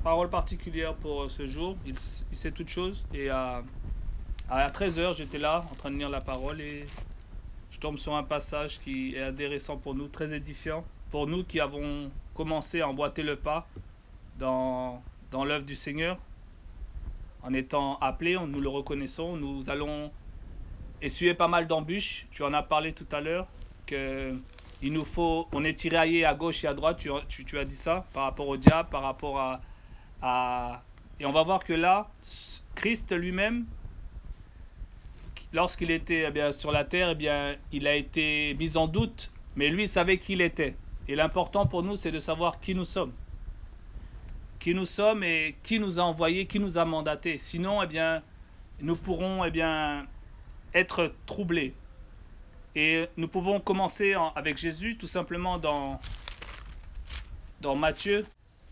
parole particulière pour ce jour. Il sait toutes choses. Et à 13h, j'étais là en train de lire la parole et je tombe sur un passage qui est intéressant pour nous, très édifiant. Pour nous qui avons commencé à emboîter le pas dans l'œuvre du Seigneur, en étant appelés, nous le reconnaissons, nous allons essuyer pas mal d'embûches. Tu en as parlé tout à l'heure, que il nous faut, on est tiraillé à gauche et à droite, tu as dit ça, par rapport au diable, par rapport et on va voir que là, Christ lui-même, lorsqu'il était sur la terre, il a été mis en doute, mais lui savait qui il était. Et l'important pour nous, c'est de savoir qui nous sommes. Qui nous sommes et qui nous a envoyés, qui nous a mandatés. Sinon, nous pourrons être troublés. Et nous pouvons commencer avec Jésus, tout simplement dans Matthieu.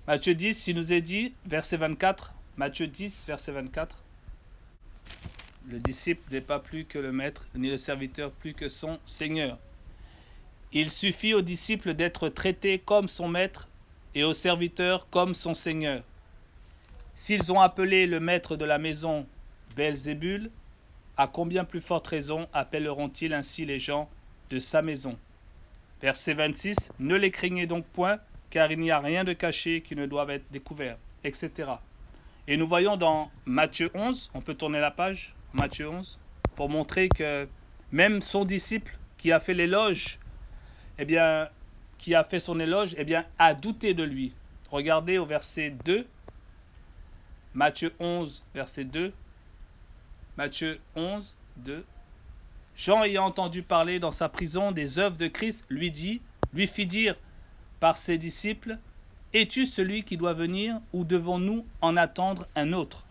Matthieu 10, il nous est dit, verset 24. Matthieu 10, verset 24. Le disciple n'est pas plus que le maître, ni le serviteur plus que son Seigneur. Il suffit au disciple d'être traité comme son maître et au serviteur comme son Seigneur. S'ils ont appelé le maître de la maison Belzébul, à combien plus forte raison appelleront-ils ainsi les gens de sa maison? Verset 26, ne les craignez donc point, car il n'y a rien de caché qui ne doive être découvert, etc. Et nous voyons dans Matthieu 11, on peut tourner la page, Matthieu 11, pour montrer que même son disciple qui a fait l'éloge, qui a fait son éloge, a douté de lui. Regardez au verset 2, Matthieu 11, verset 2, Matthieu 11, 2. Jean, ayant entendu parler dans sa prison des œuvres de Christ, lui fit dire par ses disciples, es-tu celui qui doit venir ou devons-nous en attendre un autre?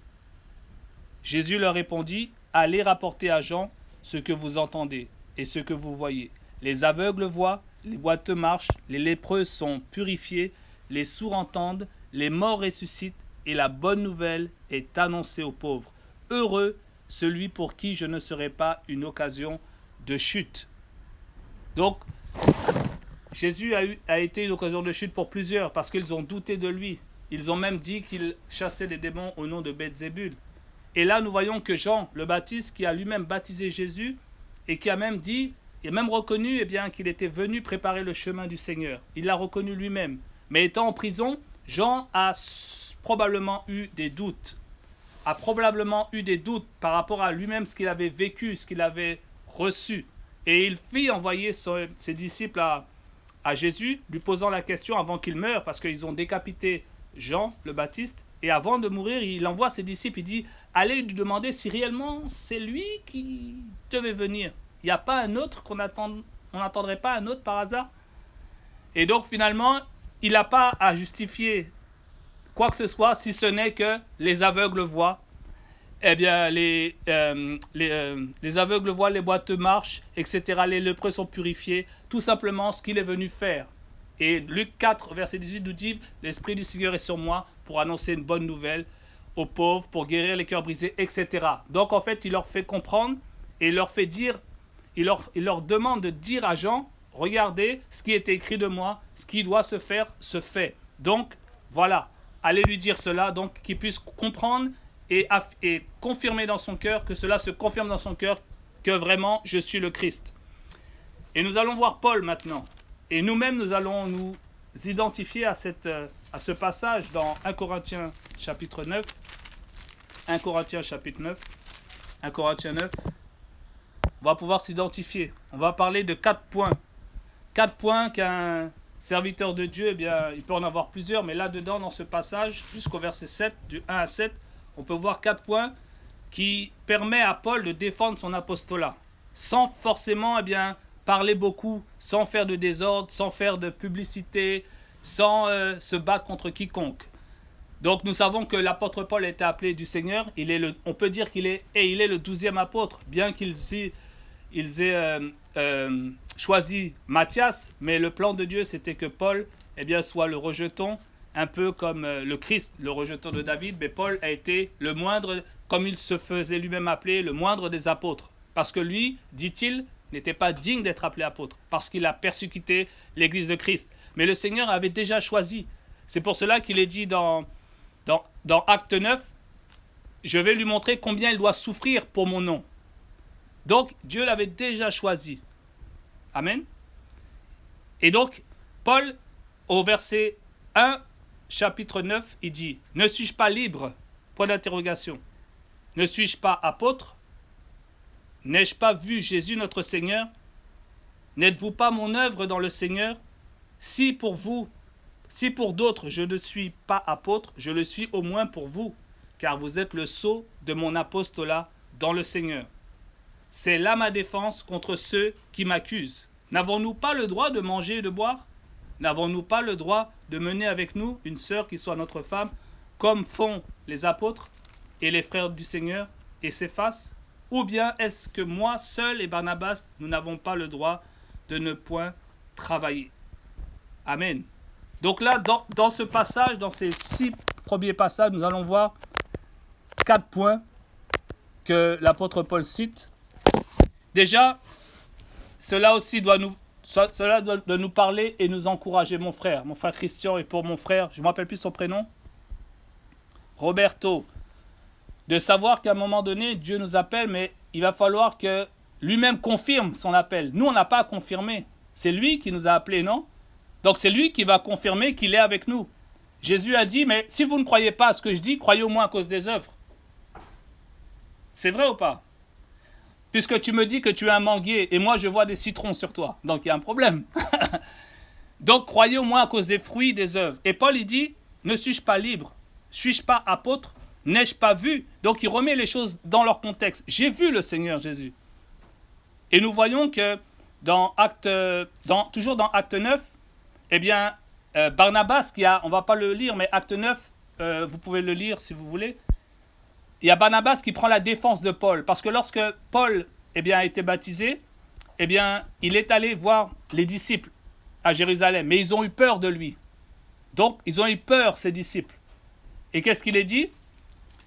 Jésus leur répondit, allez rapporter à Jean ce que vous entendez et ce que vous voyez. Les aveugles voient, les boiteux marchent, les lépreux sont purifiés, les sourds entendent, les morts ressuscitent et la bonne nouvelle est annoncée aux pauvres. Heureux celui pour qui je ne serai pas une occasion de chute. Donc, Jésus a été une occasion de chute pour plusieurs parce qu'ils ont douté de lui. Ils ont même dit qu'il chassait les démons au nom de Belzébul. Et là, nous voyons que Jean le Baptiste, qui a lui-même baptisé Jésus et qui a même dit, et même reconnu qu'il était venu préparer le chemin du Seigneur. Il l'a reconnu lui-même. Mais étant en prison, Jean a probablement eu des doutes. Par rapport à lui-même, ce qu'il avait vécu, ce qu'il avait reçu. Et il fit envoyer ses disciples à Jésus, lui posant la question avant qu'il meure, parce qu'ils ont décapité Jean le Baptiste. Et avant de mourir, il envoie ses disciples, il dit, allez lui demander si réellement c'est lui qui devait venir. Il n'y a pas un autre on n'attendrait pas un autre par hasard. Et donc finalement, il n'a pas à justifier quoi que ce soit, si ce n'est que les aveugles voient, les aveugles voient, les boiteux marchent, etc. Les lépreux sont purifiés, tout simplement ce qu'il est venu faire. Et Luc 4, verset 18 nous dit, l'Esprit du Seigneur est sur moi pour annoncer une bonne nouvelle aux pauvres, pour guérir les cœurs brisés, etc. Donc en fait, il leur fait comprendre et il leur fait dire, il leur demande de dire à Jean, regardez, ce qui est écrit de moi, ce qui doit se faire, se fait. Donc, voilà, allez lui dire cela, donc qu'il puisse comprendre et confirmer dans son cœur, que cela se confirme dans son cœur, que vraiment, je suis le Christ. Et nous allons voir Paul maintenant. Et nous-mêmes, nous allons nous identifier à ce passage dans 1 Corinthiens chapitre 9. 1 Corinthiens chapitre 9. 1 Corinthiens 9. On va pouvoir s'identifier. On va parler de 4 points. 4 points qu'un serviteur de Dieu, il peut en avoir plusieurs, mais là-dedans, dans ce passage, jusqu'au verset 7, du 1 à 7, on peut voir 4 points qui permettent à Paul de défendre son apostolat, sans forcément parler beaucoup, sans faire de désordre, sans faire de publicité, sans se battre contre quiconque. Donc nous savons que l'apôtre Paul a été appelé du Seigneur, on peut dire qu'il est le 12e apôtre, bien qu'ils aient choisi Matthias, mais le plan de Dieu c'était que Paul soit le rejeton, un peu comme le Christ, le rejeton de David, mais Paul a été le moindre, comme il se faisait lui-même appeler, le moindre des apôtres. Parce que lui, dit-il, n'était pas digne d'être appelé apôtre, parce qu'il a persécuté l'église de Christ. Mais le Seigneur avait déjà choisi. C'est pour cela qu'il est dit dans dans Acte 9, je vais lui montrer combien il doit souffrir pour mon nom. Donc, Dieu l'avait déjà choisi. Amen. Et donc, Paul, au verset 1, chapitre 9, il dit « Ne suis-je pas libre ?» Point d'interrogation. « Ne suis-je pas apôtre ? N'ai-je pas vu Jésus notre Seigneur ? N'êtes-vous pas mon œuvre dans le Seigneur ? Si pour d'autres je ne suis pas apôtre, je le suis au moins pour vous, car vous êtes le sceau de mon apostolat dans le Seigneur. C'est là ma défense contre ceux qui m'accusent. N'avons-nous pas le droit de manger et de boire ? N'avons-nous pas le droit de mener avec nous une sœur qui soit notre femme, comme font les apôtres et les frères du Seigneur et Céphas ? Ou bien est-ce que moi seul et Barnabas, nous n'avons pas le droit de ne point travailler ? Amen. Donc là, dans ce passage, dans ces 6 premiers passages, nous allons voir 4 points que l'apôtre Paul cite. Déjà, cela doit nous parler et nous encourager, mon frère Christian, et pour mon frère, je ne me rappelle plus son prénom, Roberto, de savoir qu'à un moment donné, Dieu nous appelle, mais il va falloir que lui-même confirme son appel. Nous, on n'a pas à confirmer. C'est lui qui nous a appelés, non ? Donc c'est lui qui va confirmer qu'il est avec nous. Jésus a dit, mais si vous ne croyez pas à ce que je dis, croyez au moins à cause des œuvres. C'est vrai ou pas ? Puisque tu me dis que tu es un manguier et moi je vois des citrons sur toi. Donc il y a un problème. Donc croyez au moins à cause des fruits des œuvres. Et Paul il dit, ne suis-je pas libre ? Suis-je pas apôtre ? N'ai-je pas vu ? Donc il remet les choses dans leur contexte. J'ai vu le Seigneur Jésus. Et nous voyons que toujours dans Acte 9, eh bien, Barnabas, on ne va pas le lire, mais Acte 9, vous pouvez le lire si vous voulez. Il y a Barnabas qui prend la défense de Paul. Parce que lorsque Paul a été baptisé, il est allé voir les disciples à Jérusalem. Mais ils ont eu peur de lui. Donc, ils ont eu peur, ces disciples. Et qu'est-ce qu'il a dit ?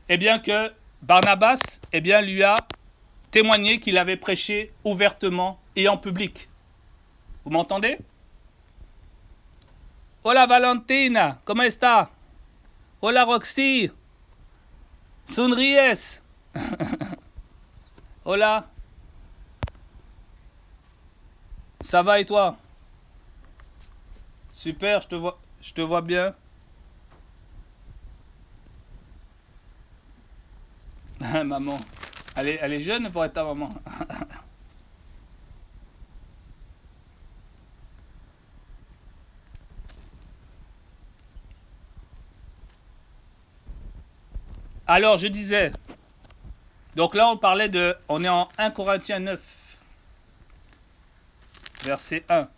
Eh bien, que Barnabas lui a témoigné qu'il avait prêché ouvertement et en public. Vous m'entendez ? Hola Valentina, ¿cómo está? Hola Roxy, sonríes. Hola. Ça va et toi? Super, je te vois bien. Maman, elle est jeune pour être ta maman. Alors, je disais, donc là on est en 1 Corinthiens 9, verset 1.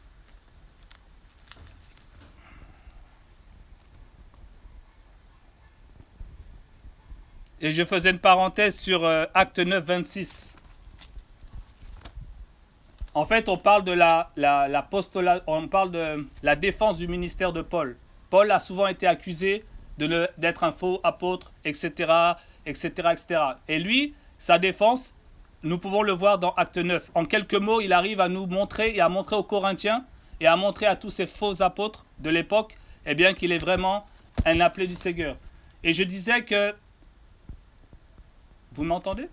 Et je faisais une parenthèse sur Acte 9, 26. En fait, on parle de l'apostolat, on parle de la défense du ministère de Paul. Paul a souvent été accusé d'être un faux apôtre, etc., etc., etc. Et lui, sa défense, nous pouvons le voir dans Acte 9. En quelques mots, il arrive à nous montrer et à montrer aux Corinthiens et à montrer à tous ces faux apôtres de l'époque, eh bien, qu'il est vraiment un appelé du Seigneur. Et je disais que... Vous m'entendez ?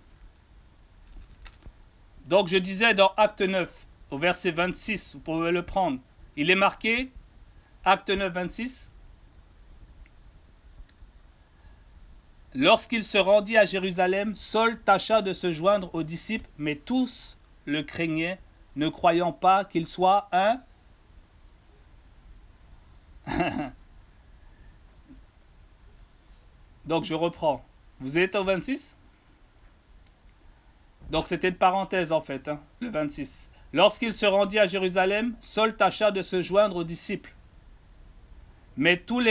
Donc, je disais dans Acte 9, au verset 26, vous pouvez le prendre. Il est marqué, Acte 9, 26. Lorsqu'il se rendit à Jérusalem, Saul tâcha de se joindre aux disciples, mais tous le craignaient, ne croyant pas qu'il soit un... Donc je reprends. Vous êtes au 26 ? Donc c'était une parenthèse en fait, le 26. Lorsqu'il se rendit à Jérusalem, Saul tâcha de se joindre aux disciples, mais tous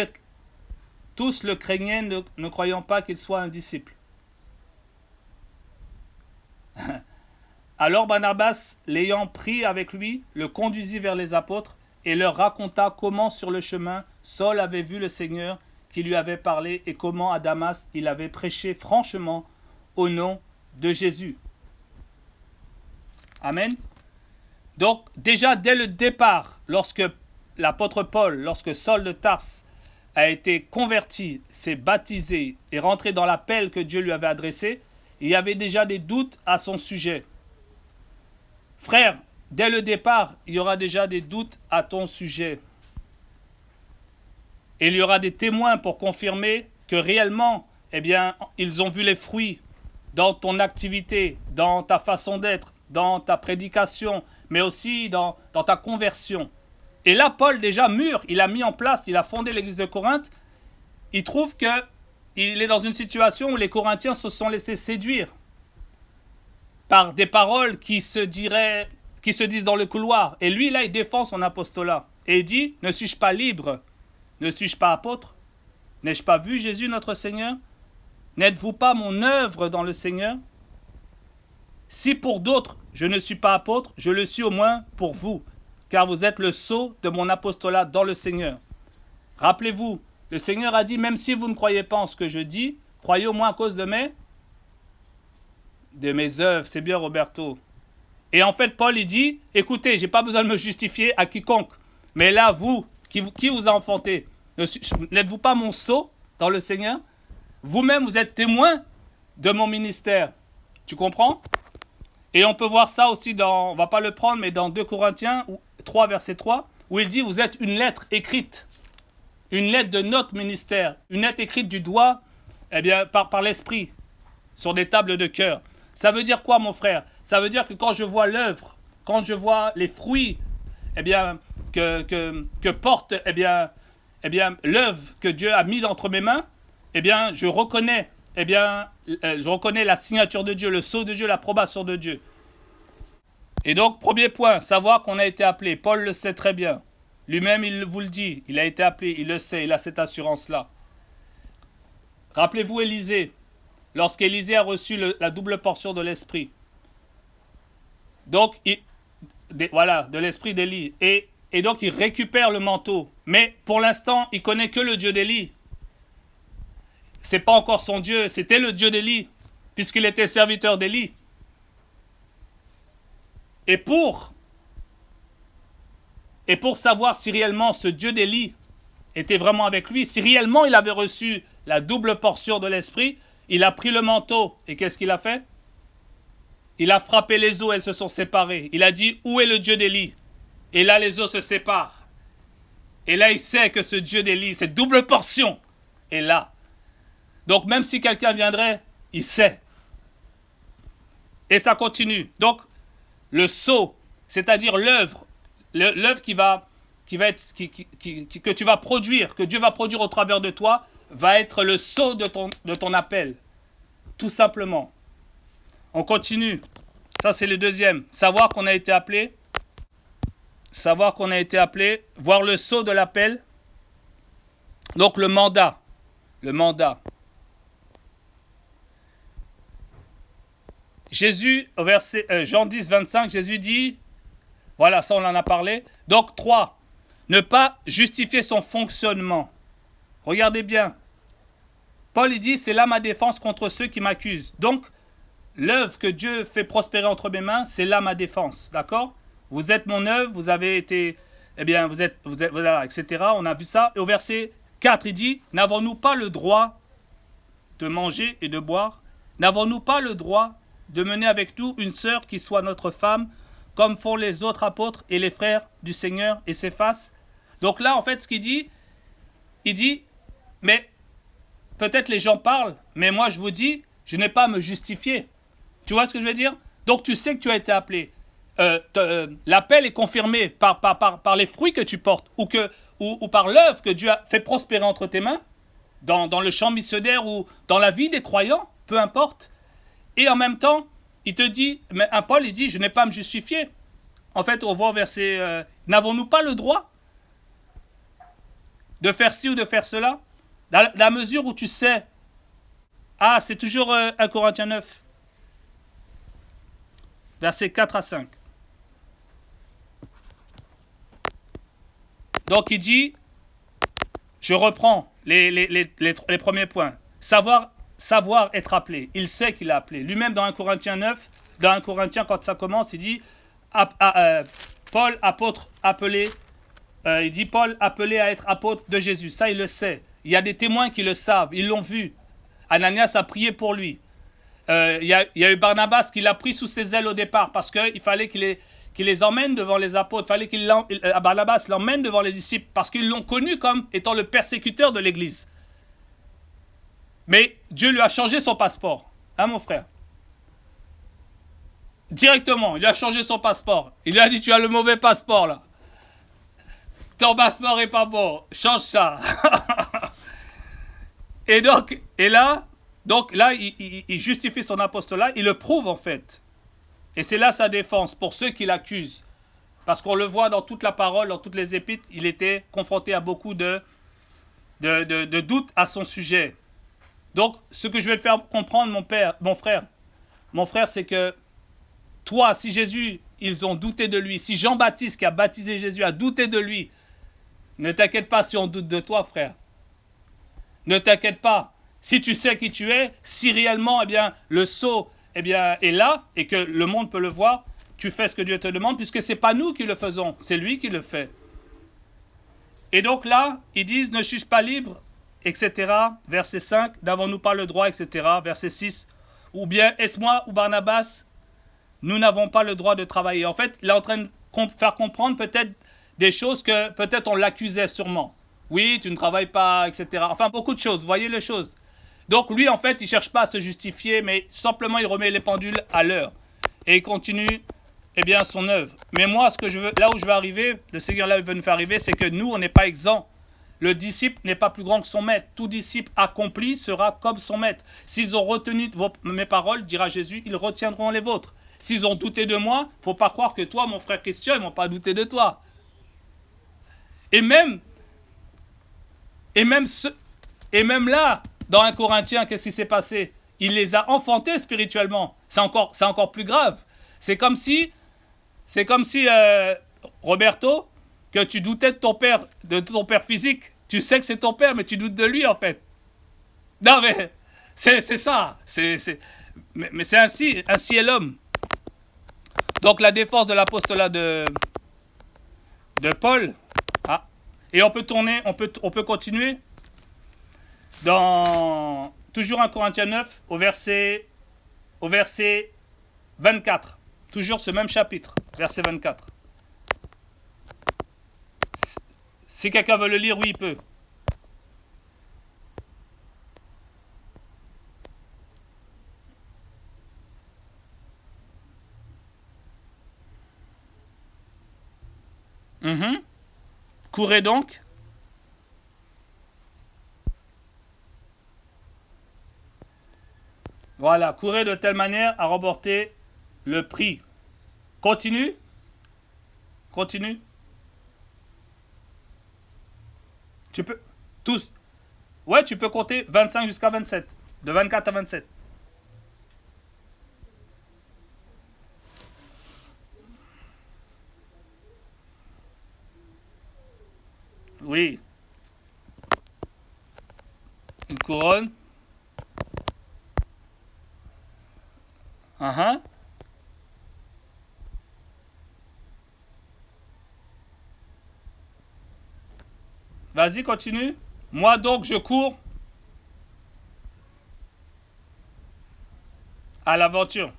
le craignaient, ne croyant pas qu'il soit un disciple. Alors Barnabas, l'ayant pris avec lui, le conduisit vers les apôtres et leur raconta comment sur le chemin Saul avait vu le Seigneur qui lui avait parlé et comment à Damas il avait prêché franchement au nom de Jésus. Amen. Donc déjà dès le départ, lorsque l'apôtre Paul, lorsque Saul de Tarse a été converti, s'est baptisé et rentré dans l'appel que Dieu lui avait adressé, il y avait déjà des doutes à son sujet. Frère, dès le départ, il y aura déjà des doutes à ton sujet. Et il y aura des témoins pour confirmer que réellement, eh bien, ils ont vu les fruits dans ton activité, dans ta façon d'être, dans ta prédication, mais aussi dans ta conversion. Et là, Paul, déjà mûr, il a mis en place, il a fondé l'église de Corinthe. Il trouve qu'il est dans une situation où les Corinthiens se sont laissés séduire par des paroles qui se disent dans le couloir. Et lui, là, il défend son apostolat. Et il dit, ne suis-je pas libre? Ne suis-je pas apôtre? N'ai-je pas vu Jésus notre Seigneur? N'êtes-vous pas mon œuvre dans le Seigneur? Si pour d'autres, je ne suis pas apôtre, je le suis au moins pour vous, car vous êtes le sceau de mon apostolat dans le Seigneur. Rappelez-vous, le Seigneur a dit, même si vous ne croyez pas en ce que je dis, croyez au moins à cause de mes œuvres. C'est bien, Roberto. Et en fait, Paul, il dit, écoutez, je n'ai pas besoin de me justifier à quiconque. Mais là, vous, qui vous a enfanté, n'êtes-vous pas mon sceau dans le Seigneur? Vous-même, vous êtes témoin de mon ministère. Tu comprends? Et on peut voir ça aussi on ne va pas le prendre, mais dans 2 Corinthiens 3, verset 3, où il dit, vous êtes une lettre écrite. Une lettre de notre ministère. Une lettre écrite du doigt, eh bien, par l'esprit, sur des tables de cœur. Ça veut dire quoi, mon frère? Ça veut dire que quand je vois l'œuvre, quand je vois les fruits, eh bien, que porte, eh bien, l'œuvre que Dieu a mise entre mes mains, eh bien, je reconnais la signature de Dieu, le sceau de Dieu, l'approbation de Dieu. Et donc, premier point, savoir qu'on a été appelé. Paul le sait très bien. Lui-même, il vous le dit. Il a été appelé, il le sait, il a cette assurance-là. Rappelez-vous Élisée, lorsqu'Élisée a reçu la double portion de l'esprit. Donc, de l'esprit d'Élie. Et donc, il récupère le manteau. Mais pour l'instant, il connaît que le Dieu d'Élie. C'est pas encore son Dieu, c'était le Dieu d'Élie, puisqu'il était serviteur d'Élie. Et pour savoir si réellement ce Dieu d'Élie était vraiment avec lui, si réellement il avait reçu la double portion de l'esprit, il a pris le manteau. Et qu'est-ce qu'il a fait? Il a frappé les eaux, elles se sont séparées. Il a dit, où est le Dieu d'Élie? Et là, les eaux se séparent. Et là, il sait que ce Dieu d'Élie, cette double portion, est là. Donc, même si quelqu'un viendrait, il sait. Et ça continue. Donc, le sceau, c'est-à-dire l'œuvre que tu vas produire, que Dieu va produire au travers de toi, va être le sceau de ton appel. Tout simplement. On continue. Ça, c'est le deuxième. Savoir qu'on a été appelé. Savoir qu'on a été appelé. Voir le sceau de l'appel. Donc, le mandat. Le mandat. Jésus, au verset Jean 10, 25, Jésus dit, voilà, ça on en a parlé. Donc 3, ne pas justifier son fonctionnement. Regardez bien. Paul il dit, c'est là ma défense contre ceux qui m'accusent. Donc, l'œuvre que Dieu fait prospérer entre mes mains, c'est là ma défense, d'accord? Vous êtes mon œuvre, vous avez été, eh bien, vous êtes voilà, etc. On a vu ça. Et au verset 4, il dit, n'avons-nous pas le droit de manger et de boire? N'avons-nous pas le droit de mener avec nous une sœur qui soit notre femme, comme font les autres apôtres et les frères du Seigneur et Céphas? Donc là, en fait, ce qu'il dit, il dit, mais peut-être les gens parlent, mais moi je vous dis, je n'ai pas à me justifier. Tu vois ce que je veux dire? Donc tu sais que tu as été appelé. L'appel est confirmé par les fruits que tu portes, ou par l'œuvre que Dieu a fait prospérer entre tes mains, dans le champ missionnaire ou dans la vie des croyants, peu importe. Et en même temps, il te dit, mais Paul, il dit, je n'ai pas à me justifier. En fait, on voit au verset, n'avons-nous pas le droit de faire ci ou de faire cela? Dans la mesure où tu sais, c'est toujours 1 Corinthiens 9, versets 4 à 5. Donc il dit, je reprends les premiers points. Savoir être appelé. Il sait qu'il est appelé. Lui-même dans 1 Corinthiens 9, dans 1 Corinthiens, quand ça commence, il dit Paul, apôtre appelé il dit Paul appelé à être apôtre de Jésus. Ça, il le sait. Il y a des témoins qui le savent, ils l'ont vu. Ananias a prié pour lui. Il y a eu Barnabas qui l'a pris sous ses ailes au départ parce qu'il fallait qu'il les emmène devant les apôtres. Il fallait Barnabas l'emmène devant les disciples parce qu'ils l'ont connu comme étant le persécuteur de l'Église. Mais Dieu lui a changé son passeport. Hein, mon frère? Directement, il lui a changé son passeport. Il lui a dit, tu as le mauvais passeport là. Ton passeport est pas bon. Change ça. Et là, il justifie son apostolat. Il le prouve en fait. Et c'est là sa défense pour ceux qui l'accusent. Parce qu'on le voit dans toute la parole, dans toutes les épîtres, il était confronté à beaucoup de doutes à son sujet. Donc, ce que je vais te faire comprendre, mon frère, c'est que toi, si Jésus, ils ont douté de lui, si Jean-Baptiste qui a baptisé Jésus a douté de lui, ne t'inquiète pas si on doute de toi, frère. Ne t'inquiète pas. Si tu sais qui tu es, si réellement, le sceau, est là et que le monde peut le voir, tu fais ce que Dieu te demande, puisque c'est pas nous qui le faisons, c'est lui qui le fait. Et donc là, ils disent, ne juge pas libre, etc. Verset 5, n'avons-nous pas le droit, etc. Verset 6, ou bien est-ce moi ou Barnabas, nous n'avons pas le droit de travailler. En fait, il est en train de faire comprendre peut-être des choses que peut-être on l'accusait sûrement. Oui, tu ne travailles pas, etc. Enfin, beaucoup de choses, vous voyez les choses. Donc lui, en fait, il ne cherche pas à se justifier, mais simplement il remet les pendules à l'heure. Et il continue son œuvre. Mais moi, là où je veux arriver, le Seigneur là où il veut nous faire arriver, c'est que nous, on n'est pas exempts. Le disciple n'est pas plus grand que son maître. Tout disciple accompli sera comme son maître. S'ils ont retenu mes paroles, dira Jésus, ils retiendront les vôtres. S'ils ont douté de moi, il ne faut pas croire que toi, mon frère Christian, ils ne vont pas douter de toi. Et même là, dans 1 Corinthiens, qu'est-ce qui s'est passé? Il les a enfantés spirituellement. C'est encore plus grave. C'est comme si, Roberto, que tu doutais de ton père physique. Tu sais que c'est ton père, mais tu doutes de lui, en fait. Non, mais c'est ça. Mais c'est ainsi est l'homme. Donc, la défense de l'apostolat de Paul. Ah. Et on peut continuer dans toujours 1 Corinthiens 9 au verset 24. Toujours ce même chapitre, verset 24. Si quelqu'un veut le lire, oui, il peut. Courez donc. Voilà, courez de telle manière à remporter le prix. Continue. Tu peux. Tous. Ouais, tu peux compter 25 jusqu'à 27. De 24 à 27. Oui. Une couronne. Vas-y, continue. Moi donc, je cours à l'aventure.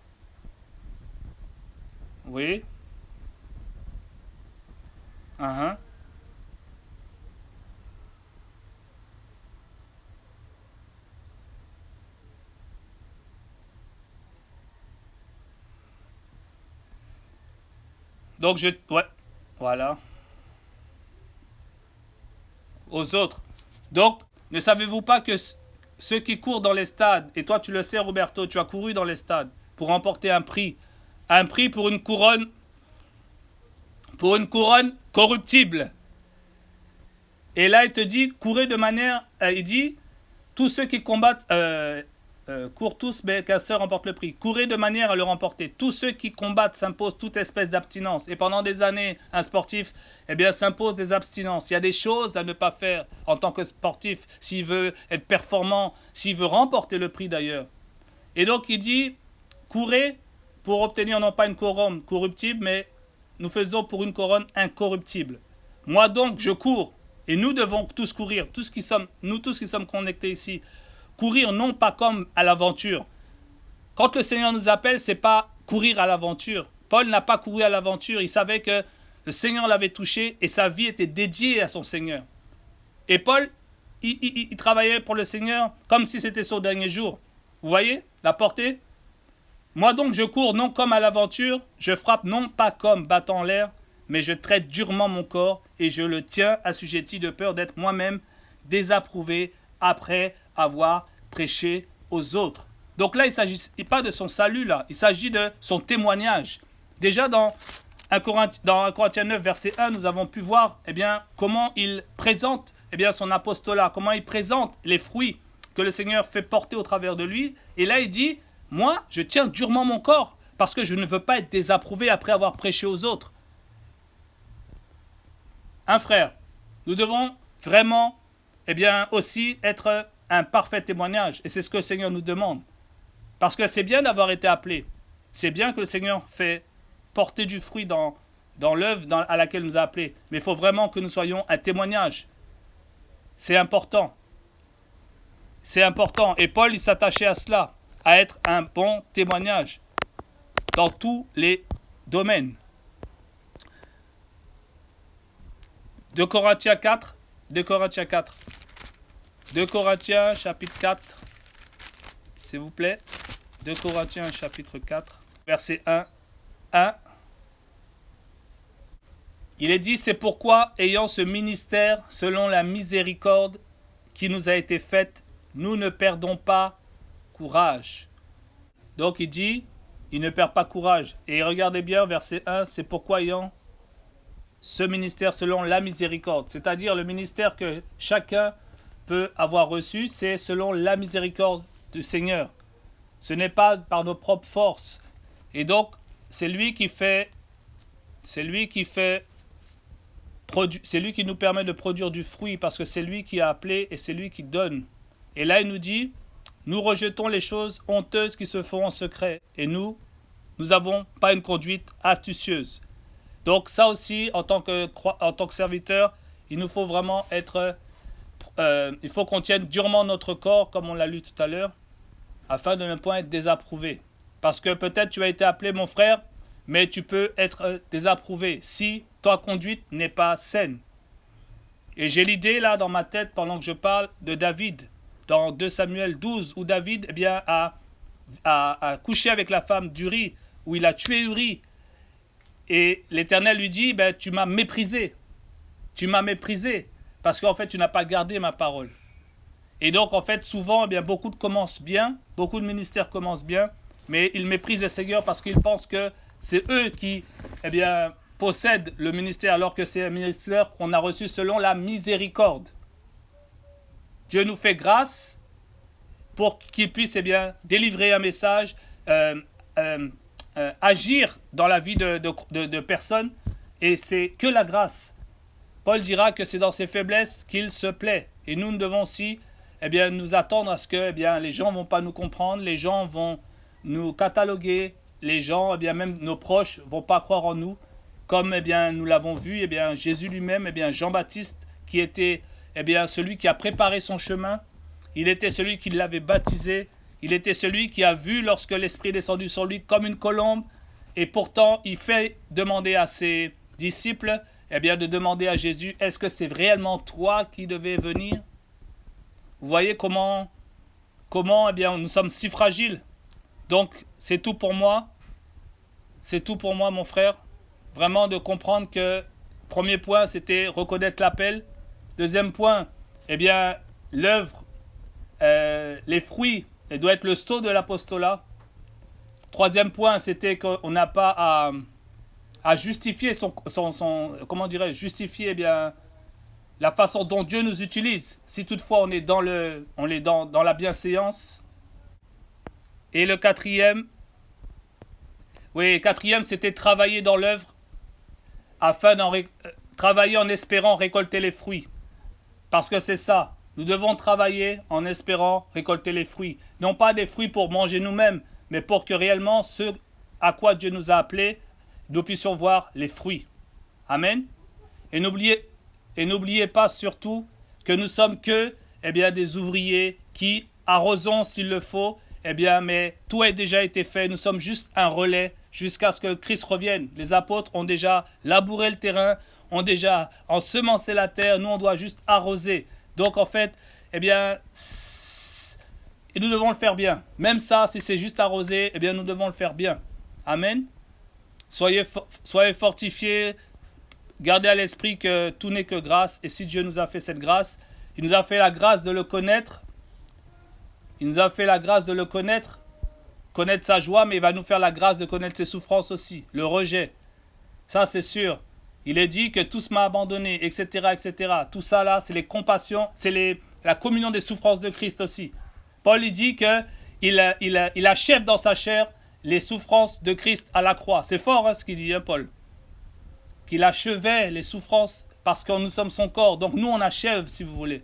Oui. Donc, ouais. Voilà. Aux autres. Donc, ne savez-vous pas que ceux qui courent dans les stades, et toi tu le sais Roberto, tu as couru dans les stades pour remporter un prix pour une couronne corruptible. Et là il te dit, courez de manière, il dit, tous ceux qui combattent, courent tous, mais qu'un seul remporte le prix. Courez de manière à le remporter. Tous ceux qui combattent s'imposent toute espèce d'abstinence. Et pendant des années, un sportif, s'impose des abstinences. Il y a des choses à ne pas faire en tant que sportif, s'il veut être performant, s'il veut remporter le prix d'ailleurs. Et donc il dit, courez pour obtenir non pas une couronne corruptible, mais nous faisons pour une couronne incorruptible. Moi donc, je cours. Et nous devons tous courir, nous tous qui sommes connectés ici. Courir non pas comme à l'aventure. Quand le Seigneur nous appelle, c'est pas courir à l'aventure. Paul n'a pas couru à l'aventure. Il savait que le Seigneur l'avait touché et sa vie était dédiée à son Seigneur. Et Paul, il travaillait pour le Seigneur comme si c'était son dernier jour. Vous voyez la portée? Moi donc je cours non comme à l'aventure, je frappe non pas comme battant en l'air, mais je traite durement mon corps et je le tiens assujetti de peur d'être moi-même désapprouvé après avoir prêché aux autres. Donc là, il ne s'agit pas de son salut, là. Il s'agit de son témoignage. Déjà, dans 1 Corinthiens 9, verset 1, nous avons pu voir comment il présente son apostolat, comment il présente les fruits que le Seigneur fait porter au travers de lui. Et là, il dit, moi, je tiens durement mon corps parce que je ne veux pas être désapprouvé après avoir prêché aux autres. Un frère, nous devons vraiment aussi être un parfait témoignage. Et c'est ce que le Seigneur nous demande. Parce que c'est bien d'avoir été appelé. C'est bien que le Seigneur fait porter du fruit dans l'œuvre à laquelle il nous a appelés. Mais il faut vraiment que nous soyons un témoignage. C'est important. C'est important. Et Paul, il s'attachait à cela, à être un bon témoignage dans tous les domaines. 2 Corinthiens 4. 2 Corinthiens chapitre 4. S'il vous plaît. 2 Corinthiens chapitre 4. Verset 1. Il est dit, c'est pourquoi, ayant ce ministère, selon la miséricorde qui nous a été faite, nous ne perdons pas courage. Donc il dit, il ne perd pas courage. Et regardez bien, verset 1, c'est pourquoi ayant ce ministère selon la miséricorde. C'est-à-dire le ministère que chacun peut avoir reçu, c'est selon la miséricorde du Seigneur. Ce n'est pas par nos propres forces. Et donc, c'est lui qui nous permet de produire du fruit parce que c'est lui qui a appelé et c'est lui qui donne. Et là, il nous dit, nous rejetons les choses honteuses qui se font en secret et nous n'avons pas une conduite astucieuse. Donc ça aussi, en tant que serviteur, il nous faut vraiment il faut qu'on tienne durement notre corps, comme on l'a lu tout à l'heure, afin de ne pas être désapprouvé. Parce que peut-être tu as été appelé mon frère, mais tu peux être désapprouvé si ta conduite n'est pas saine. Et j'ai l'idée là dans ma tête, pendant que je parle, de David, dans 2 Samuel 12, où David a couché avec la femme d'Uri, où il a tué Uri. Et l'Éternel lui dit, tu m'as méprisé. Tu m'as méprisé. Parce qu'en fait, tu n'as pas gardé ma parole. Et donc, en fait, souvent, beaucoup de ministères commencent bien, mais ils méprisent le Seigneur parce qu'ils pensent que c'est eux qui, possèdent le ministère, alors que c'est un ministère qu'on a reçu selon la miséricorde. Dieu nous fait grâce pour qu'il puisse, délivrer un message, agir dans la vie de personnes, et c'est que la grâce. Paul dira que c'est dans ses faiblesses qu'il se plaît, et nous devons aussi nous attendre à ce que les gens ne vont pas nous comprendre, les gens vont nous cataloguer, les gens, même nos proches ne vont pas croire en nous, comme nous l'avons vu, Jésus lui-même, Jean-Baptiste, qui était celui qui a préparé son chemin, il était celui qui l'avait baptisé, il était celui qui a vu lorsque l'Esprit est descendu sur lui comme une colombe, et pourtant il fait demander à ses disciples, de demander à Jésus, est-ce que c'est réellement toi qui devais venir? Vous voyez comment nous sommes si fragiles. Donc c'est tout pour moi, mon frère, vraiment de comprendre que, premier point, c'était reconnaître l'appel. Deuxième point, l'œuvre, les fruits, elle doit être le sceau de l'apostolat. Troisième point, c'était qu'on n'a pas à justifier justifier la façon dont Dieu nous utilise. Si toutefois on est dans la bienséance. Et le quatrième, c'était travailler dans l'œuvre, travailler en espérant récolter les fruits. Parce que c'est ça. Nous devons travailler en espérant récolter les fruits. Non pas des fruits pour manger nous-mêmes, mais pour que réellement ce à quoi Dieu nous a appelés, nous puissions voir les fruits. Amen. Et n'oubliez Et n'oubliez pas surtout que nous sommes que des ouvriers qui arrosons s'il le faut. Mais tout a déjà été fait. Nous sommes juste un relais jusqu'à ce que Christ revienne. Les apôtres ont déjà labouré le terrain, ont déjà ensemencé la terre. Nous, on doit juste arroser. Donc, en fait, et nous devons le faire bien. Même ça, si c'est juste arroser, nous devons le faire bien. Amen. Soyez fortifiés. Gardez à l'esprit que tout n'est que grâce. Et si Dieu nous a fait cette grâce, il nous a fait la grâce de le connaître. Il nous a fait la grâce de le connaître sa joie, mais il va nous faire la grâce de connaître ses souffrances aussi. Le rejet. Ça, c'est sûr. Il est dit que tous m'a abandonné, etc., etc. Tout ça, là, c'est les compassions, c'est la communion des souffrances de Christ aussi. Paul, il dit qu'il achève dans sa chair les souffrances de Christ à la croix. C'est fort, ce qu'il dit, Paul. Qu'il achevait les souffrances parce que nous sommes son corps. Donc nous, on achève, si vous voulez.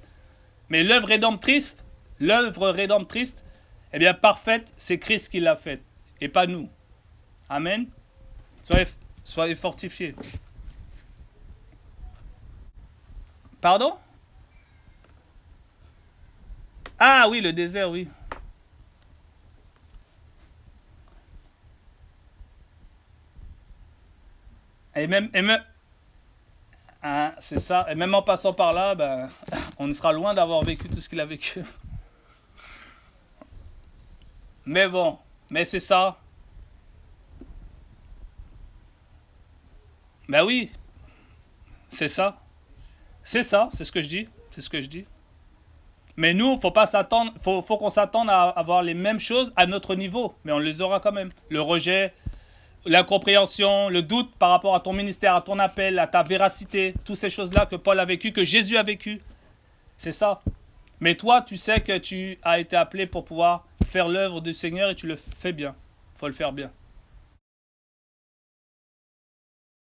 Mais l'œuvre rédemptrice, parfaite, c'est Christ qui l'a faite, et pas nous. Amen. Soyez fortifiés. Pardon? Ah oui, le désert, oui. C'est ça. Et même en passant par là, on sera loin d'avoir vécu tout ce qu'il a vécu. Mais bon, c'est ça. Ben oui, c'est ça. C'est ça, c'est ce que je dis. Mais nous, faut pas s'attendre, faut qu'on s'attende à avoir les mêmes choses à notre niveau. Mais on les aura quand même. Le rejet, l'incompréhension, le doute par rapport à ton ministère, à ton appel, à ta véracité, toutes ces choses-là que Paul a vécues, que Jésus a vécues. C'est ça. Mais toi, tu sais que tu as été appelé pour pouvoir faire l'œuvre du Seigneur et tu le fais bien. Il faut le faire bien.